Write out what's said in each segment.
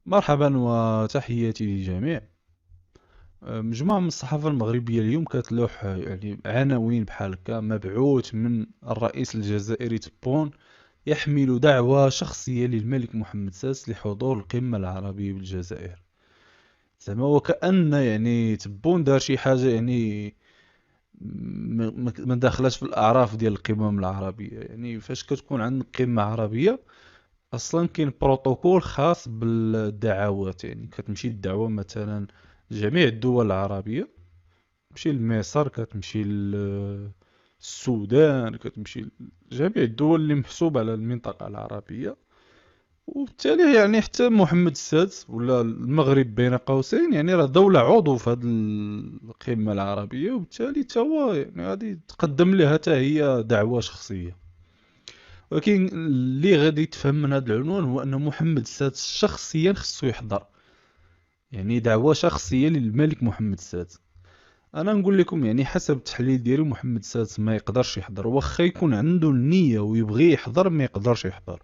مرحبا وتحياتي للجميع. مجموعة من الصحافة المغربية اليوم كتلوح يعني عناوين بحال هكا: مبعوث من الرئيس الجزائري تبون يحمل دعوة شخصية للملك محمد السادس لحضور القمة العربية بالجزائر. زعما وكأن يعني تبون دار شي حاجة يعني ما داخلاش في الأعراف ديال القمم العربية. يعني فاش كتكون عندك قمة عربية اصلا كاين بروتوكول خاص بالدعوات، يعني كتمشي الدعوة مثلا جميع الدول العربية، كتمشي لمصر، كتمشي للسودان، كتمشي لجميع الدول اللي محسوبة على المنطقة العربية. وبالتالي يعني حتى محمد السادس ولا المغرب بين قوسين يعني راه دولة عضو في هذه القمة العربية، وبالتالي تا هو يعني غادي تقدم لها حتى هي دعوة شخصية. ولكن اللي غادي تفهم من هذا العنوان هو ان محمد السادس شخصيا خصو يحضر، يعني دعوة شخصية للملك محمد السادس. انا نقول لكم يعني حسب التحليل ديالي محمد السادس ما يقدرش يحضر، واخا يكون عنده النية ويبغي يحضر ما يقدرش يحضر،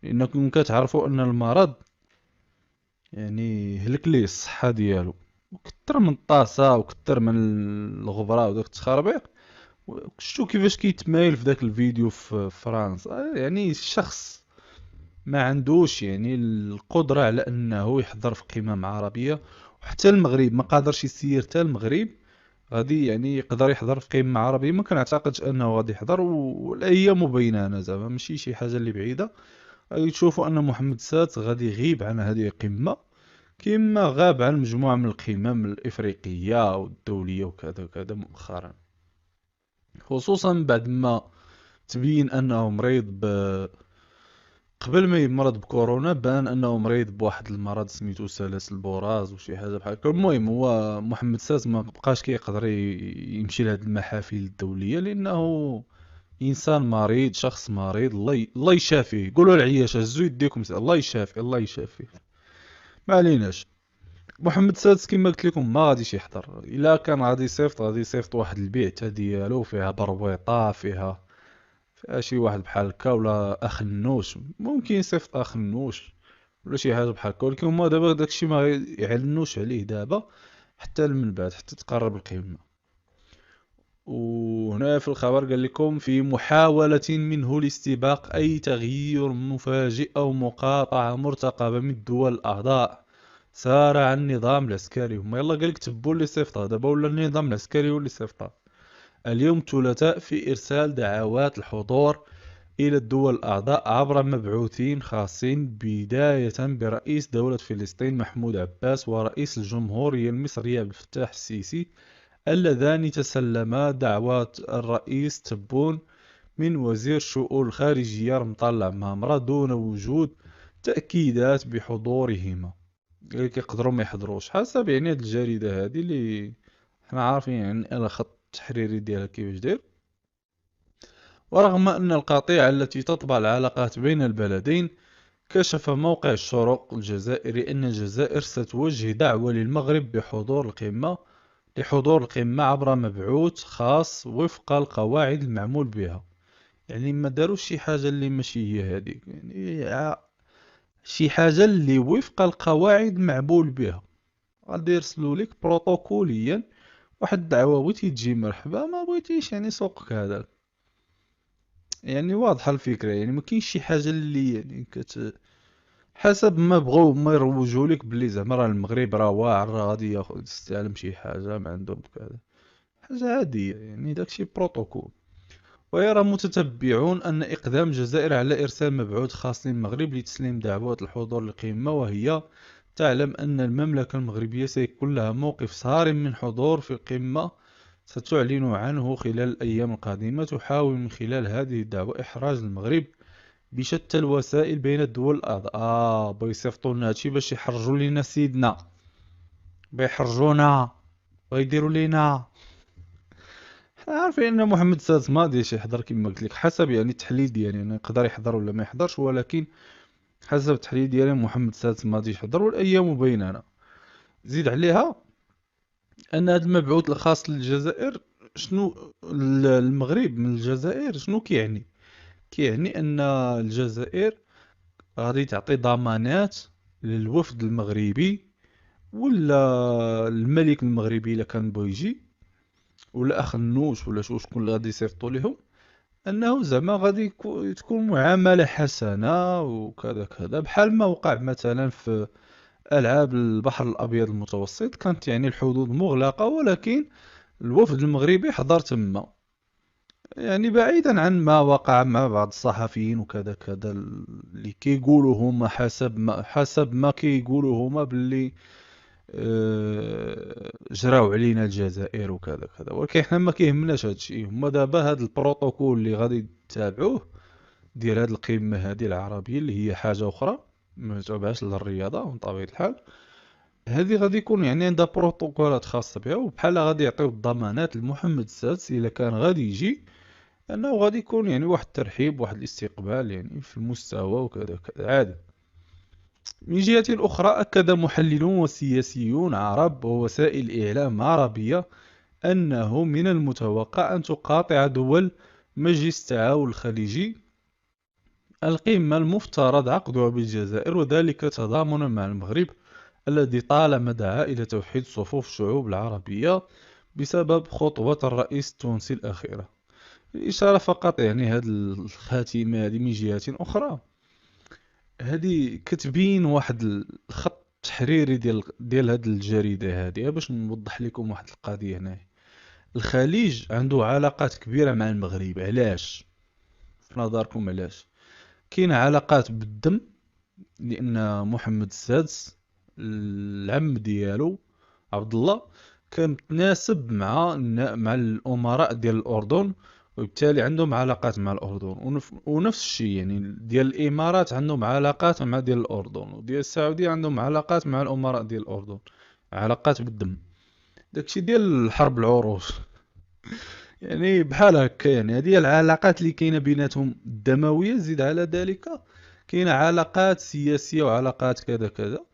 لانكم كتعرفوا ان المرض يعني هلك ليه الصحة ديالو، وكتر من الطاسة وكتر من الغبرة وداك التخربيق. شفتوا كيفاش كيتمايل في داك الفيديو في فرنسا؟ يعني الشخص ما عندوش يعني القدرة على انه يحضر في قمم عربية. وحتى المغرب ما قادرش يسير، حتى المغرب غادي يعني يقدر يحضر في قمة عربية؟ ما كنعتقدش انه غادي يحضر. والايام مبينة، انا زعما ماشي شي حاجة اللي بعيدة. غادي تشوفوا ان محمد السادس غادي يغيب عن هذه القمة كما غاب عن مجموعة من القمم الافريقية والدولية وكذا وكذا مؤخرا، خصوصا بعد ما تبين انه مريض قبل ما يمرض بكورونا. بان انه مريض بواحد المرض سميتو سلس البراز وشي حاجه بحال هكا. المهم هو محمد السادس ما بقاش كيقدر يمشي لهاد المحافل الدوليه لانه انسان مريض، شخص مريض. الله يشافيه. قولوا العياشه، هزوا يديكم الله يشافي، الله يشافي. ما عليناش. محمد السادس كما قلت لكم ما غاديش يحضر. الا كان غادي يصيفط، غادي يصيفط واحد البيعه ديالو فيها برويطه، فيها شي واحد بحال هكا، ولا اخ النوش. ممكن يصيفط اخ النوش ولا شي حاجه بحال هكا. ولكن هما دابا داكشي ما يعلنوش عليه دابا حتى من بعد، حتى تقرب القمه. وهنا في الخبر قال لكم: في محاولة منه لاستباق أي تغيير مفاجئ أو مقاطعة مرتقبة من الدول الأعضاء، سارع النظام العسكري. هما يلا قالك تبوا اللي صيفطها دابا، ولا النظام العسكري هو اللي صيفطها اليوم الثلاثاء في إرسال دعوات الحضور إلى الدول الأعضاء عبر مبعوثين خاصين، بداية برئيس دولة فلسطين محمود عباس ورئيس الجمهورية المصرية عبد الفتاح السيسي، اللذان تسلما دعوات الرئيس تبون من وزير شؤون الخارجية رمضان العمامرة دون وجود تأكيدات بحضورهما. قالك يقدروا ما يحضروش حسب يعني هاد الجريدة هادي اللي حنا عارفين يعني الخط التحريري ديالها كيفاش داير. ورغم أن القطيعة التي تطبع العلاقات بين البلدين، كشف موقع الشروق الجزائري أن الجزائر ستوجه دعوة للمغرب لحضور القمة عبر مبعوث خاص وفق القواعد المعمول بها. يعني ما داروش شي حاجة اللي ماشي هي هذيك، يعني شي حاجة اللي وفق القواعد معمول بها. غادي يرسلوا لك بروتوكوليا واحد الدعوة، بغيتي تجي مرحبا، ما بغيتيش يعني سوقك هذا. يعني واضحة الفكرة، يعني ما كاينش شي حاجة اللي يعني حسب ما بغاو ما يروجوا لك بلي زعما راه المغرب راه واعر، راه غادي ياخذ يستعلم شي حاجة ما عندهم كذا. حاجة عادية، يعني داكشي بروتوكول. ويرى متتبعون أن إقدام الجزائر على إرسال مبعوث خاص للمغرب لتسليم دعوات الحضور للقمة، وهي تعلم أن المملكة المغربية سيكون لها موقف صارم من حضور في القمة ستعلن عنه خلال الأيام القادمة، تحاول من خلال هذه الدعوة إحراج المغرب بشتى الوسائل بين الدول الأعضاء. بيصيفطوا لنا هادشي باش يحرجوا لينا سيدنا، بيحرجونا ويديروا لينا. حنا عارفين ان محمد السادس ما غاديش يحضر كما قلت لك. حسب يعني التحليل ديالي انا، يقدر يحضر ولا ما يحضرش، ولكن حسب التحليل ديالي محمد السادس ما غاديش يحضر، والايام مبينه. زيد عليها ان هذا المبعوث الخاص للجزائر شنو المغرب من الجزائر شنو كيعني ان الجزائر غادي تعطي ضمانات للوفد المغربي ولا الملك المغربي الا كان بغى يجي، ولا اخ النوش ولا شكون اللي غادي يصيفطوا لهم، انه زعما غادي تكون معاملة حسنة وكذا كذا، بحال ما وقع مثلا في العاب البحر الابيض المتوسط. كانت يعني الحدود مغلقة، ولكن الوفد المغربي حضر تما، يعني بعيدا عن ما وقع مع بعض الصحفيين وكذا كذا، اللي كيقولوا هما حسب ما كيقولوا هما باللي جراو علينا الجزائر وكذا كذا، ولكن حنا ما كيهمناش هادشي. هما دابا هاد البروتوكول اللي غادي تتابعوه ديال هاد القمة هادي العربية اللي هي حاجة أخرى ما تابعاش للرياضة من طبيعة الحال، هذه غادي يكون يعني عندها بروتوكولات خاصة بها، وبحال غادي يعطيو الضمانات لمحمد السادس إلا كان غادي يجي، أنه غادي يكون يعني واحد الترحيب واحد الاستقبال يعني في المستوى وكذا كذا عادي. من جهة أخرى، أكد محللون وسياسيون عرب ووسائل إعلام عربية أنه من المتوقع أن تقاطع دول مجلس التعاون الخليجي القمة المفترض عقدها بالجزائر، وذلك تضامنا مع المغرب الذي طالما دعا إلى توحيد صفوف الشعوب العربية بسبب خطوة الرئيس التونسي الأخيرة. الإشارة فقط يعني هذه الخاتمة هذه من جهة أخرى، هذه كتبين واحد الخط التحريري ديال هذه الجريدة هذه، باش نوضح لكم واحد القضية هنا. الخليج عنده علاقات كبيرة مع المغرب. علاش؟ في نظركم علاش؟ كاين علاقات بالدم، لأن محمد السادس العم ديالو عبد الله كان متناسب مع الأمراء ديال الأردن، وبالتالي عندهم علاقات مع الأردن. ونفس الشيء يعني ديال الإمارات عندهم علاقات مع ديال الأردن، وديال السعودية عندهم علاقات مع الأمراء ديال الأردن، علاقات بالدم. داكشي ديال حرب العروش يعني بحال هكا. يعني هذه العلاقات اللي كاينه بيناتهم الدمويه، زيد على ذلك كاينه علاقات سياسيه وعلاقات كذا كذا.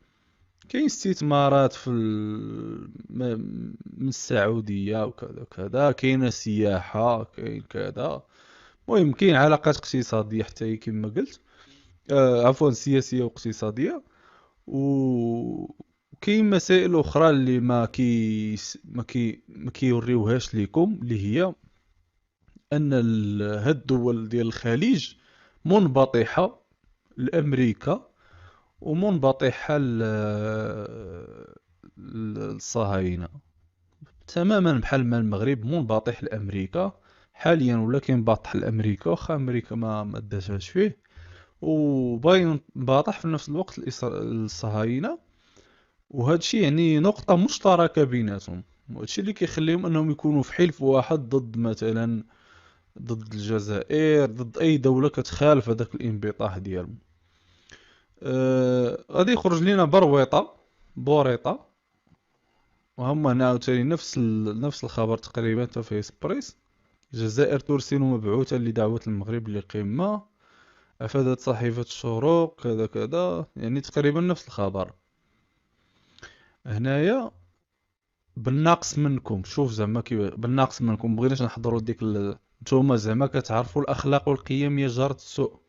كاين استثمارات من السعوديه وكذا كذا، كاينه سياحه، كاين كذا. المهم كاين علاقات اقتصاديه حتى هي كما قلت، عفوا سياسيه واقتصاديه. وكاين مسائل اخرى اللي ما كيوريوهاش ليكم، اللي هي ان هاد الدول ديال الخليج منبطحة لأمريكا ومنبطحة للصهاينة، تماما بحال ما المغرب منبطح لأمريكا حاليا، ولكن باطح لأمريكا واخا أمريكا ما داتهاش فيه، وباين باطح في نفس الوقت الصهاينة. وهذا الشيء يعني نقطة مشتركة بيناتهم، وهادشي اللي كيخليهم انهم يكونوا في حلف واحد ضد مثلا ضد الجزائر، ضد اي دولة كتخالف هذاك الانبطاح ديالهم. غادي يخرج لنا بوريطة، وهم هنا عاوتاني نفس الخبر تقريبا حتى في اسبريس. الجزائر ترسل مبعوثا لدعوة المغرب لقمة، افادت صحيفة الشروق كذا كذا، يعني تقريبا نفس الخبر. هنايا بالناقص منكم، شوف زعما كي بالناقص منكم بغيناش نحضروا ديك نتوما زعما كتعرفوا الاخلاق والقيم هي جارة السوء.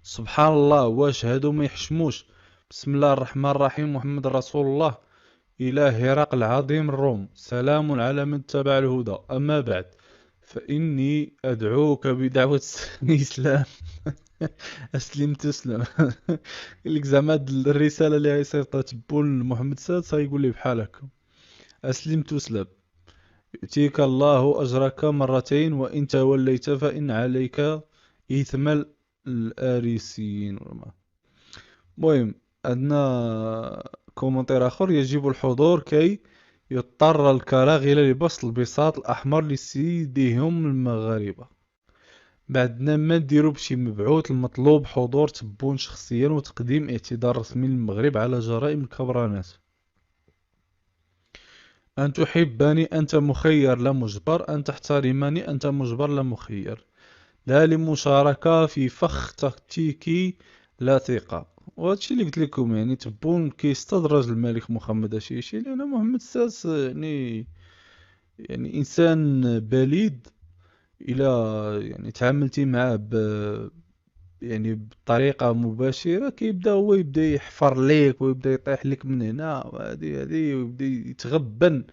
سبحان الله، واش هادو ما يحشموش؟ بسم الله الرحمن الرحيم، محمد رسول الله، إلى هرقل عظيم الروم، سلام على من اتبع الهدى، أما بعد فإني أدعوك بدعوة الإسلام. أسلم تسلم. لك زعما هاد الرسالة اللي غيصيفطها تبون لمحمد السادس غيقول لي بحال هكا: أسلم تسلم، يؤتيك الله أجرك مرتين، وإن توليت فإن عليك إثم الآريسيين. المهم عندنا كومنتير آخر: يجب الحضور كي يضطر الكراغلة لبسط البساط الأحمر لسيدهم المغاربة. بعدنا ما نديرو بشي مبعوث، المطلوب حضور تبون شخصيا وتقديم اعتذار رسمي للمغرب على جرائم الكبرانات. أن تحبني أنت مخير لا مجبر، أن تحترمني أنت مجبر لا مخير، لا لمشاركة في فخ تكتيكي لا ثقة. وهادشي اللي قلت لكم، يعني تبون كيستدرج الملك محمد الشيشي، لأن محمد السادس يعني إنسان بليد. إلى يعني تعاملتي معاه يعني بطريقة مباشرة كيبدا هو يبدا يحفر ليك ويبدا يطيح لك من هنا وهادي هادي ويبدا يتغبن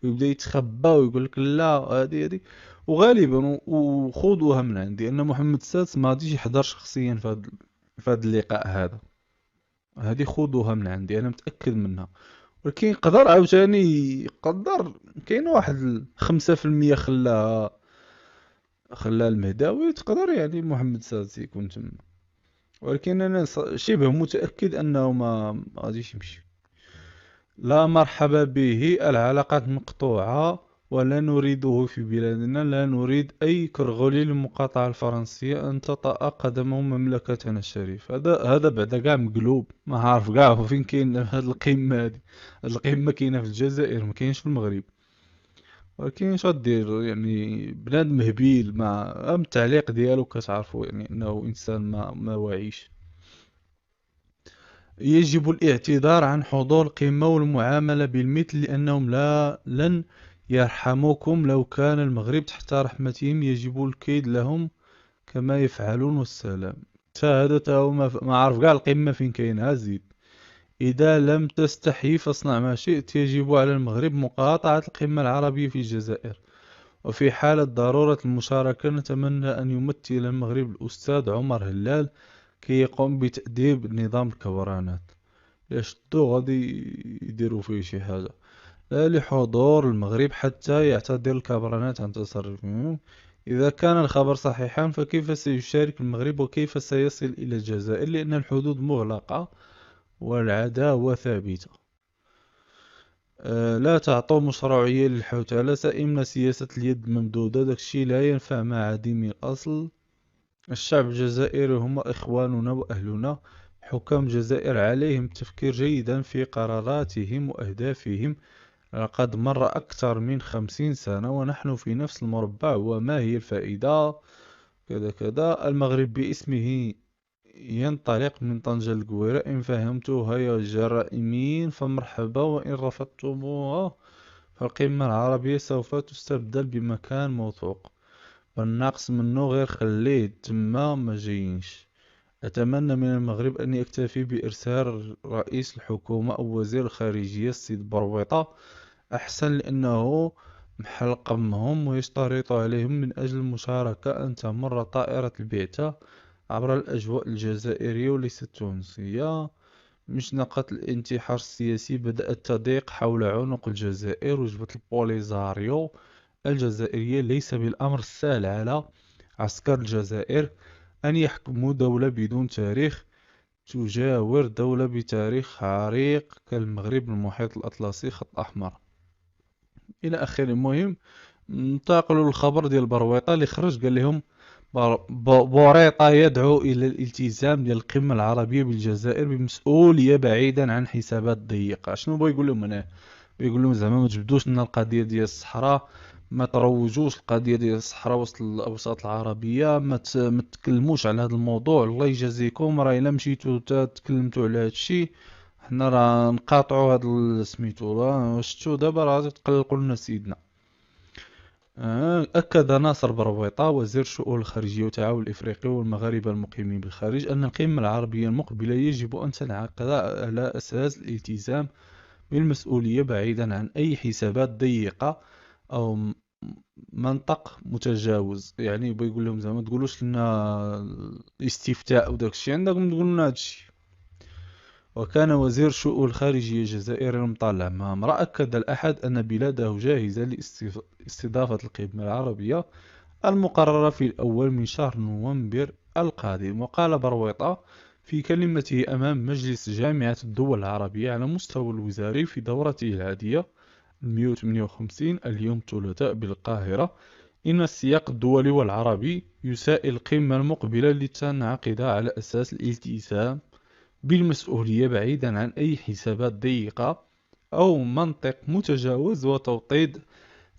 ويبدا يتخبى ويقول لك لا هادي وغالبا وخذوها من عندي ان محمد السادس ما غاديش يحضر شخصيا في هذا اللقاء هذا. هذه خذوها من عندي انا متأكد منها. ولكن يقدر عاوتاني يقدر كاين واحد 5% خلاها المهداوي تقدر يعني محمد السادس يكون تما. ولكن انا شبه متأكد انه ما غاديش يمشي. لا مرحبا به، العلاقات مقطوعة ولا نريده في بلادنا. لا نريد أي كرغولي للمقاطعة الفرنسية أن تطأ قدمه مملكتنا الشريف. هذا بعدا كاع مقلوب، ما عارف كاع فين كاين هاد القمة هادي. هاد القمة كاينة في الجزائر، ما كاينش في المغرب. ولكن اش غدير يعني بنادم هبيل ما التعليق ديالو كتعرفوا يعني انه انسان ما واعيش. يجب الاعتذار عن حضور القمة والمعاملة بالمثل لأنهم لن يرحموكم لو كان المغرب تحت رحمتهم. يجب الكيد لهم كما يفعلون والسلام. هذا هو ما عارف كاع القمة فين كاينها زيد. إذا لم تستحي فاصنع ما شئت. يجب على المغرب مقاطعة القمة العربية في الجزائر، وفي حالة ضرورة المشاركة نتمنى أن يمثل المغرب الأستاذ عمر هلال كي يقوم بتأديب نظام الكبرانات. يشدو غادي يديروا فيه شي حاجة. لا لحضور المغرب حتى يعتذر الكبرانات عن تصرفهم. إذا كان الخبر صحيحا فكيف سيشارك المغرب وكيف سيصل إلى الجزائر؟ لأن الحدود مغلقة والعداوة ثابتة. لا تعطوا مشروعية للحوثلة. سئمنا سياسة اليد الممدودة، داكشي لا ينفع مع عديم الأصل. الشعب الجزائري هم إخواننا وأهلنا. حكام الجزائر عليهم التفكير جيدا في قراراتهم وأهدافهم. لقد مر أكثر من 50 سنة ونحن في نفس المربع، وما هي الفائدة؟ كذا كذا. المغرب باسمه ينطلق من طنجة للقويرة. إن فهمتوها يا الجرائمين فمرحبا، وإن رفضتموها فالقمة العربية سوف تستبدل بمكان موثوق. والناقص منه غير خليه تما ما جايينش. أتمنى من المغرب أن يكتفي بإرسال رئيس الحكومة أو وزير الخارجية السيد برويطة أحسن، لأنه محلقمهم ويشترط عليهم من أجل المشاركة أن تمر طائرة البعثة عبر الأجواء الجزائرية وليست التونسية. مشنقة الانتحار السياسي بدأت تضيق حول عنق الجزائر. وجبة البوليزاريو الجزائرية ليس بالأمر السهل على عسكر الجزائر أن يحكموا دولة بدون تاريخ تجاور دولة بتاريخ عريق كالمغرب. المحيط الأطلسي، خط أحمر إلى آخره. المهم انتقلوا للخبر ديال برويطة اللي خرج قال لهم بوريطة يدعو إلى الالتزام ديال القمة العربية بالجزائر بمسؤولية بعيدا عن حسابات ضيقة. شنو بغا يقول لهم هنا؟ بيقول لهم زعما ما تجبدوش لنا القضية ديال الصحراء، ما تروجوش القضية ديال الصحراء وسط الأوساط العربية، ما تكلموش على هذا الموضوع. الله يجازيكم، راه الا مشيتو تكلمتوا على هذا الشيء حنا راه نقاطعوا هذا سميتو. راه شفتوا دابا راه تقلقوا لنا سيدنا. أكد ناصر برويطة وزير الشؤون الخارجية والتعاون الإفريقي والمغاربة المقيمين بالخارج أن القمة العربية المقبلة يجب أن تنعقد على أساس الالتزام بالمسؤولية بعيدا عن أي حسابات ضيقة أو منطق متجاوز. يعني بيقول لهم زعما ما تقولوش لنا استفتاء وداك الشيء عندكم تقولوا لنا هذا الشيء. وكان وزير الشؤون الخارجية الجزائري المطلع مامرأ أكد الأحد أن بلاده جاهزة لاستضافة القمة العربية المقررة في الأول من شهر نوفمبر القادم. وقال برويطة في كلمته أمام مجلس جامعة الدول العربية على مستوى الوزاري في دورته العادية 158 اليوم الثلاثاء بالقاهرة إن السياق الدولي والعربي يسائل القمة المقبلة لتنعقد على أساس الالتزام بالمسؤولية بعيدا عن أي حسابات ضيقة أو منطق متجاوز، وتوطيد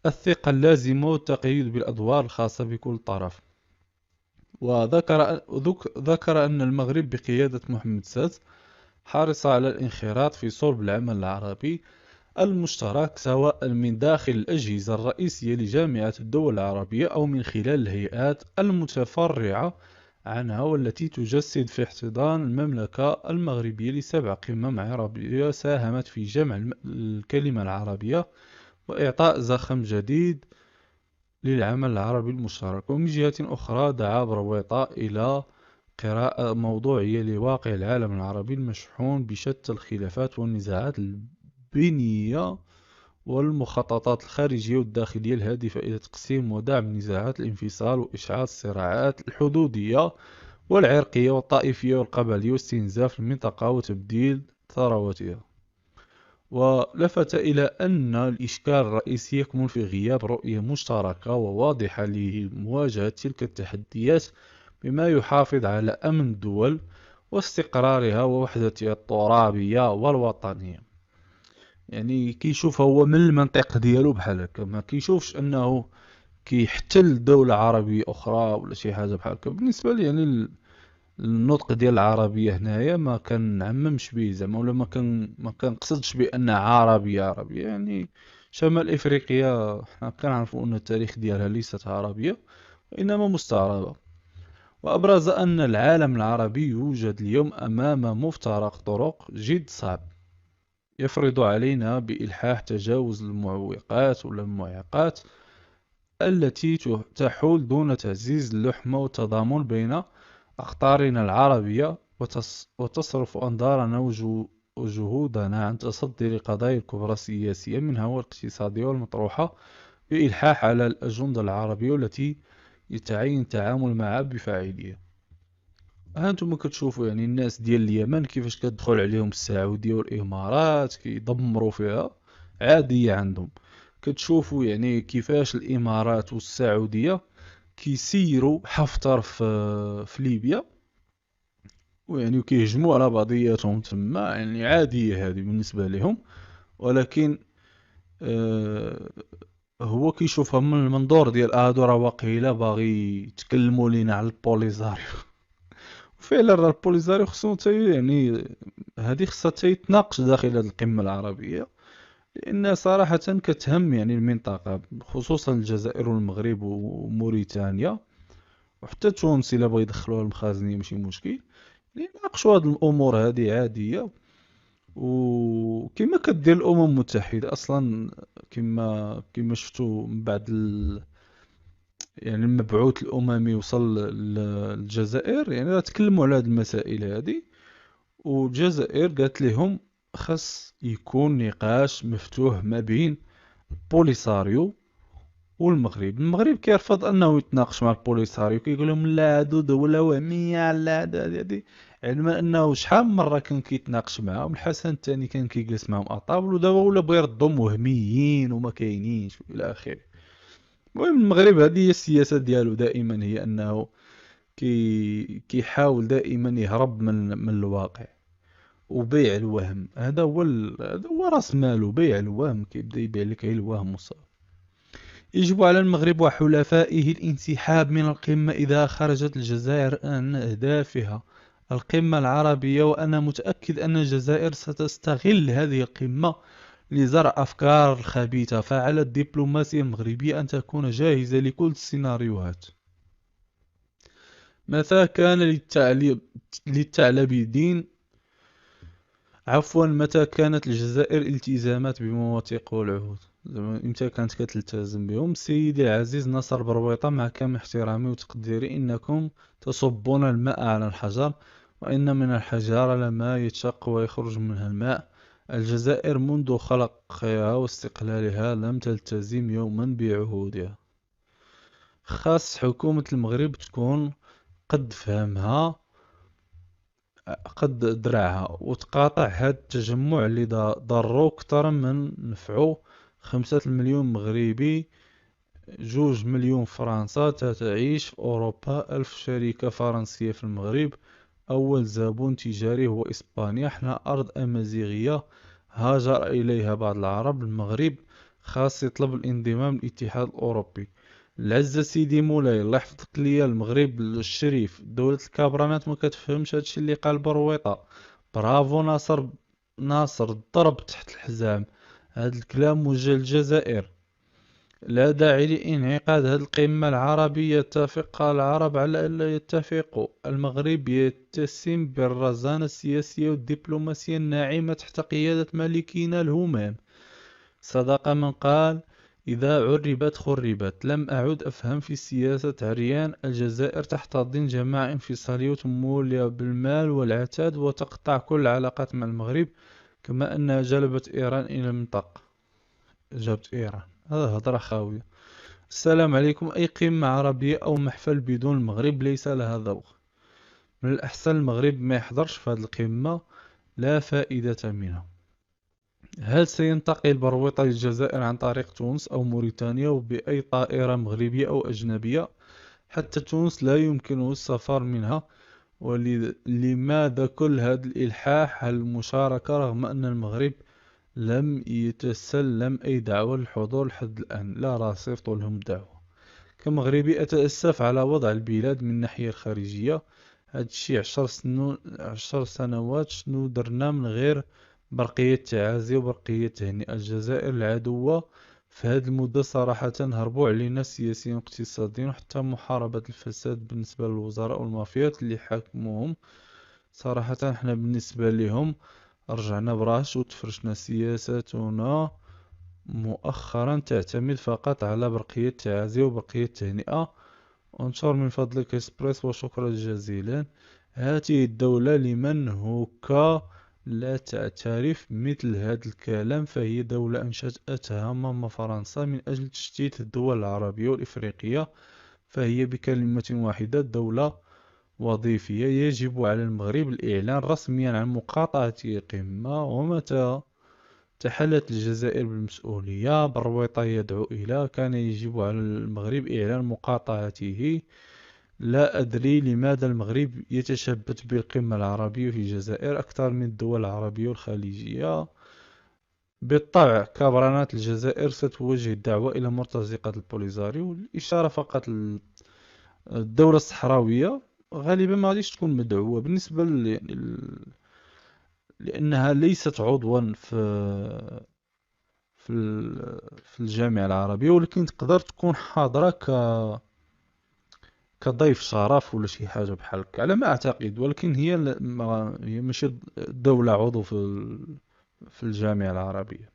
الثقة اللازمة والتقييد بالأدوار الخاصة بكل طرف. وذكر أن المغرب بقيادة محمد السادس حرص على الانخراط في صلب العمل العربي المشترك سواء من داخل الأجهزة الرئيسية لجامعة الدول العربية أو من خلال الهيئات المتفرعة عنها، والتي تجسد في احتضان المملكة المغربية ل7 قمم عربية ساهمت في جمع الكلمة العربية وإعطاء زخم جديد للعمل العربي المشترك. ومن جهة أخرى دعا برويطة إلى قراءة موضوعية لواقع العالم العربي المشحون بشتى الخلافات والنزاعات البينية والمخططات الخارجية والداخلية الهادفة إلى تقسيم ودعم نزاعات الانفصال وإشعال الصراعات الحدودية والعرقية والطائفية والقبلية واستنزاف المنطقة وتبديل ثروتها. ولفت إلى أن الإشكال الرئيسي يكمن في غياب رؤية مشتركة وواضحة لمواجهة تلك التحديات بما يحافظ على أمن الدول واستقرارها ووحدتها الترابية والوطنية. يعني كيشوف هو من المنطق ديالو بحال هكا، ما كيشوفش انه كيحتل دولة عربية أخرى ولا شي حاجة بحال هكا. بالنسبة لي يعني النطق ديال العربية هنايا ما كنعممش به زعما، ولا ما كنقصدش بأن عربية يعني شمال إفريقيا حنا كنعرفوا أن التاريخ ديالها ليست عربية وإنما مستعربة. وأبرز أن العالم العربي يوجد اليوم أمام مفترق طرق جد صعب يفرض علينا بإلحاح تجاوز المعوقات ولا المعيقات التي تحول دون تعزيز اللحمة والتضامن بين أقطارنا العربية، وتصرف أنظارنا وجهودنا عن تصدي لقضايا الكبرى السياسية منها والاقتصادية والمطروحة بإلحاح على الأجندة العربية والتي يتعين التعامل معها بفاعلية. هانتوما كتشوفوا يعني الناس ديال اليمن كيفاش كتدخل عليهم السعودية والإمارات كيدمروا فيها عادية عندهم. كتشوفوا يعني كيفاش الإمارات والسعودية كيسيروا حفتر في ليبيا، ويعني كيهجموا على بعضياتهم تما، يعني عادية هذه بالنسبة لهم. ولكن آه هو كيشوفها من المنظور ديال هادو راه واقيلا باغي يتكلموا لينا على البوليزاريو. فعلا راه البوليزاريو خصو يعني هذه خصها يتناقش داخل هذه القمة العربية، لأن صراحة كتهم يعني المنطقة خصوصا الجزائر والمغرب وموريتانيا وحتى تونس إلا بغا يدخلوها المخازنية ماشي مشكل. يعني ناقشوا هاد الأمور هذه عادية، وكما كدير الأمم المتحدة أصلا. كما شفتوا من بعد يعني المبعوث الأممي وصل للجزائر، يعني راه تكلموا على هاد المسائل هذه، والجزائر قالت لهم خاص يكون نقاش مفتوح ما بين البوليساريو والمغرب. المغرب كيرفض انه يتناقش مع البوليساريو، كيقول لهم لا هادو دولة وهمية، لا هادي علما انه شحال من مرة كان كيتناقش معاهم. الحسن الثاني كان كيجلس معاهم اطابل، ودابا ولا بغا يردهم وهميين وما كاينينش الى اخره. المهم المغرب هذه هي السياسة ديالو دائما، هي انه كيحاول دائما يهرب من الواقع وبيع الوهم. هذا هو راس ماله، بيع الوهم. كيبدا يبيع لك غير الوهم وصافي. يجب على المغرب وحلفائه الانسحاب من القمة إذا خرجت الجزائر عن أهدافها القمة العربية، وأنا متأكد أن الجزائر ستستغل هذه القمة لزرع أفكار الخبيثة. فعلى الدبلوماسية المغربية أن تكون جاهزة لكل السيناريوهات. متى كان للثعلبيين متى كانت الجزائر التزامات بمواثيق والعهود؟ زعما امتى كانت كتلتزم بهم؟ سيدي العزيز ناصر برويطة، مع كامل احترامي وتقديري إنكم تصبون الماء على الحجر، وإن من الحجارة لما يتشق ويخرج منها الماء. الجزائر منذ خلقها واستقلالها لم تلتزم يوما بعهودها. خاص حكومة المغرب تكون قد فهمها قد درعها وتقاطع هاد التجمع اللي ضرو كتر من نفعو. 5 مليون مغربي، 2 مليون فرنسا تعيش في أوروبا، 1000 شركة فرنسية في المغرب، أول زبون تجاري هو إسبانيا. احنا أرض أمازيغية هاجر إليها بعض العرب. المغرب خاص يطلب الانضمام للاتحاد الأوروبي. العزة سيدي مولاي الله يحفظك ليا المغرب الشريف، دولة الكابرانات ما كتفهمش هادشي اللي قال برويطة. برافو ناصر، ناصر ضرب تحت الحزام. هاد الكلام موجه للجزائر. لا داعي لإنعقاد هذه القمة العربية. يتفق العرب على ألا يتفقوا. المغرب يتسم بالرزانة السياسية والدبلوماسية الناعمة تحت قيادة ملكنا الهمام. صدق من قال: إذا عربت خربت. لم أعد أفهم في السياسة عريان. الجزائر تحتضن جماعة انفصالية مولية بالمال والعتاد وتقطع كل العلاقات مع المغرب، كما أنها جلبت إيران إلى المنطقة. جابت إيران، هذا هضرة خاوية. السلام عليكم. أي قمة عربية أو محفل بدون المغرب ليس لها ذوق. من الأحسن المغرب ما يحضرش في هذه القمة، لا فائدة منها. هل سينتقل برويطة للجزائر عن طريق تونس أو موريتانيا وبأي طائرة مغربية أو أجنبية؟ حتى تونس لا يمكنه السفر منها. ولماذا كل هذا الإلحاح على المشاركة رغم أن المغرب لم يتسلم أي دعوة للحضور لحد الآن؟ لا راه صيفطوا لهم دعوة. كمغربي أتأسف على وضع البلاد من الناحية الخارجية. هاد الشي 10 سنوات شنو درنا من غير برقية تعازي وبرقية تهنئة. الجزائر العدوة في هاد المدة صراحة هربوا علينا سياسيين واقتصاديين، وحتى محاربة الفساد بالنسبة للوزراء والمافيات اللي حاكموهم. صراحة احنا بالنسبة لهم رجعنا براش وتفرشنا. سياساتنا مؤخرا تعتمد فقط على برقية تعازي وبرقية تهنئة. انشر من فضلك إسبريس، وشكرا جزيلا. هذه الدولة لمن هوكا لا تعترف مثل هذا الكلام، فهي دولة أنشأتها ماما فرنسا من أجل تشتيت الدول العربية والإفريقية. فهي بكلمة واحدة دولة وظيفية. يجب على المغرب الإعلان رسميا عن مقاطعة القمة. ومتى تحلت الجزائر بالمسؤولية برويطة يدعو إلى، كان يجب على المغرب إعلان مقاطعته. لا أدري لماذا المغرب يتشبث بالقمة العربية في الجزائر أكثر من الدول العربية والخليجية. بالطبع كابرانات الجزائر ستوجه الدعوة إلى مرتزقة البوليزاريو. الإشارة فقط الدولة الصحراوية غالبا ما غاديش تكون مدعوة بالنسبة لأنها ليست عضوا في الجامعة العربية، ولكن تقدر تكون حاضرة كضيف شرف ولا شي حاجة بحال هكا على ما أعتقد. ولكن هي ماشي دولة عضو في الجامعة العربية.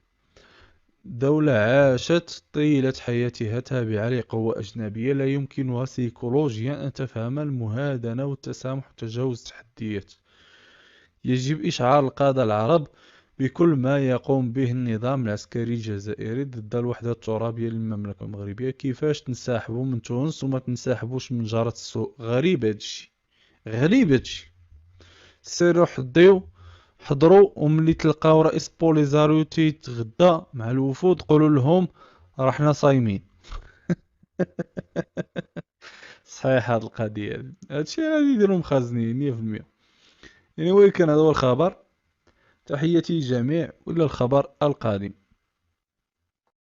دولة عاشت طيلة حياتها تابعة لقوة أجنبية لا يمكنها سيكولوجيا أن تفهم المهادنة والتسامح وتجاوز التحديات. يجب إشعار القادة العرب بكل ما يقوم به النظام العسكري الجزائري ضد الوحدة الترابية للمملكة المغربية. كيفاش تنسحبوا من تونس وما تنسحبوش من جارة السوق؟ غريب هادشي، غريب هادشي. سيروا حضروا وملي تلقاو رئيس بوليزاريو تيتغدى مع الوفود قولوا لهم رحنا صايمين. صحيح هاد القضية هادشي غادي يديرو مخازنين 100%. يعني كان هذا هو الخبر. تحياتي للجميع، وإلى الخبر القادم.